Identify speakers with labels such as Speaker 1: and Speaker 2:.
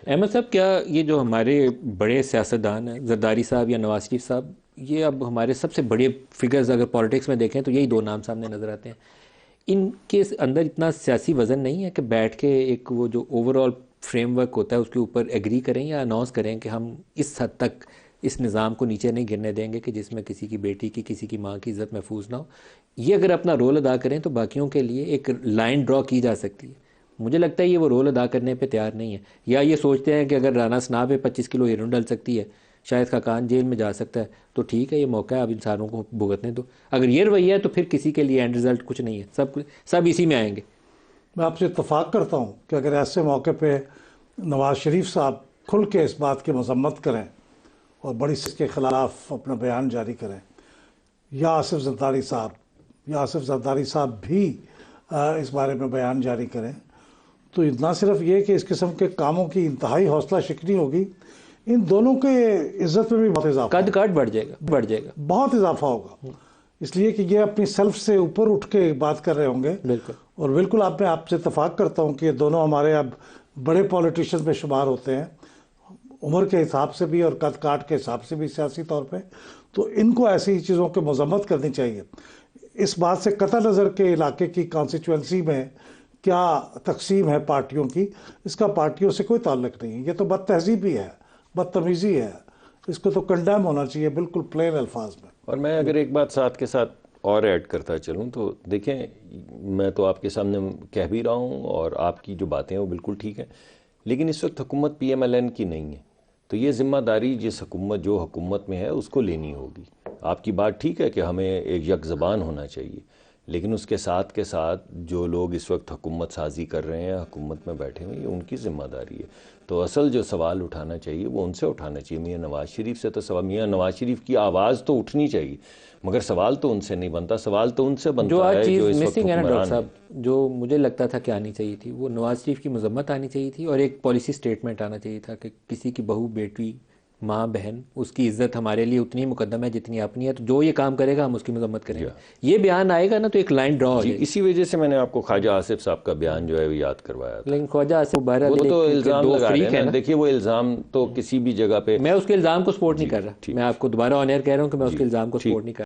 Speaker 1: احمد صاحب، کیا یہ جو ہمارے بڑے سیاستدان ہیں، زرداری صاحب یا نواز شریف صاحب، یہ اب ہمارے سب سے بڑے فگرز اگر پالیٹکس میں دیکھیں تو یہی دو نام سامنے نظر آتے ہیں، ان کے اندر اتنا سیاسی وزن نہیں ہے کہ بیٹھ کے ایک وہ جو اوور آل فریم ورک ہوتا ہے اس کے اوپر ایگری کریں یا اناؤنس کریں کہ ہم اس حد تک اس نظام کو نیچے نہیں گرنے دیں گے کہ جس میں کسی کی بیٹی کی، کسی کی ماں کی عزت محفوظ نہ ہو؟ یہ اگر اپنا رول ادا کریں تو باقیوں کے لیے ایک لائن ڈرا کی جا سکتی ہے۔ مجھے لگتا ہے یہ وہ رول ادا کرنے پہ تیار نہیں ہے، یا یہ سوچتے ہیں کہ اگر رانا ثنا پہ 25 کلو ہیروئن ڈل سکتی ہے، شاید خاقان جیل میں جا سکتا ہے، تو ٹھیک ہے، یہ موقع ہے، اب انسانوں کو بھگتنے دو۔ اگر یہ رویہ ہے تو پھر کسی کے لیے اینڈ رزلٹ کچھ نہیں ہے، سب اسی میں آئیں گے۔
Speaker 2: میں آپ سے اتفاق کرتا ہوں کہ اگر ایسے موقع پہ نواز شریف صاحب کھل کے اس بات کی مذمت کریں اور بڑی اس کے خلاف اپنا بیان جاری کریں، یا آصف زرداری صاحب بھی اس بارے میں بیان جاری کریں، تو نہ صرف یہ کہ اس قسم کے کاموں کی انتہائی حوصلہ شکنی ہوگی، ان دونوں کے عزت میں بھی بہت اضافہ
Speaker 1: قد کاٹ بڑھ جائے گا،
Speaker 2: بہت اضافہ ہوگا، اس لیے کہ یہ اپنی سیلف سے اوپر اٹھ کے بات کر رہے ہوں گے۔
Speaker 1: بالکل،
Speaker 2: اور بالکل میں آپ سے اتفاق کرتا ہوں کہ یہ دونوں ہمارے اب بڑے پولیٹیشین میں شمار ہوتے ہیں، عمر کے حساب سے بھی اور قد کاٹ کے حساب سے بھی سیاسی طور پہ، تو ان کو ایسی چیزوں کی مذمت کرنی چاہیے۔ اس بات سے قطع نظر کے علاقے کی کانسٹیچوئنسی میں کیا تقسیم ہے پارٹیوں کی، اس کا پارٹیوں سے کوئی تعلق نہیں ہے، یہ تو بد تہذیبی ہے، بدتمیزی ہے، اس کو تو کنڈیم ہونا چاہیے بالکل پلین الفاظ میں۔
Speaker 3: اور میں اگر ایک بات ساتھ کے ساتھ اور ایڈ کرتا چلوں تو دیکھیں، میں تو آپ کے سامنے کہہ بھی رہا ہوں اور آپ کی جو باتیں ہیں وہ بالکل ٹھیک ہیں، لیکن اس وقت حکومت پی ایم ایل این کی نہیں ہے، تو یہ ذمہ داری جس حکومت جو حکومت میں ہے اس کو لینی ہوگی۔ آپ کی بات ٹھیک ہے کہ ہمیں ایک یک زبان ہونا چاہیے، لیکن اس کے ساتھ جو لوگ اس وقت حکومت سازی کر رہے ہیں، حکومت میں بیٹھے ہوئے ہیں، ان کی ذمہ داری ہے۔ تو اصل جو سوال اٹھانا چاہیے وہ ان سے اٹھانا چاہیے، میاں نواز شریف سے تو سوال، میاں نواز شریف کی آواز تو اٹھنی چاہیے، مگر سوال تو ان سے نہیں بنتا، سوال تو ان سے
Speaker 1: جو
Speaker 3: بنتا
Speaker 1: آج
Speaker 3: ہے
Speaker 1: چیز
Speaker 3: جو اس وقت
Speaker 1: مسنگ ہے نا ڈاکٹر
Speaker 3: حکمران
Speaker 1: صاحب،
Speaker 3: ہیں۔
Speaker 1: جو مجھے لگتا تھا کہ آنی چاہیے تھی، وہ نواز شریف کی مذمت آنی چاہیے تھی، اور ایک پالیسی سٹیٹمنٹ آنا چاہیے تھا کہ کسی کی بہو، بیٹی، ماں، بہن، اس کی عزت ہمارے لیے اتنی مقدم ہے جتنی اپنی ہے، تو جو یہ کام کرے گا ہم اس کی مذمت کریں گے۔ یہ بیان آئے گا نا تو ایک لائن ڈرا ہو جائے گی۔
Speaker 3: اسی وجہ سے میں نے آپ کو خواجہ آصف صاحب کا بیان جو ہے وہ یاد کروایا تھا۔
Speaker 1: لیکن خواجہ آصف
Speaker 3: وہ تو الزام لگا رہے ہیں
Speaker 1: نا،
Speaker 3: نا، دیکھیے وہ الزام تو کسی بھی جگہ پہ،
Speaker 1: میں اس کے الزام کو سپورٹ نہیں کر رہا، میں آپ کو دوبارہ آن ایئر کہہ رہا ہوں کہ میں اس کے الزام کو سپورٹ نہیں کر رہا۔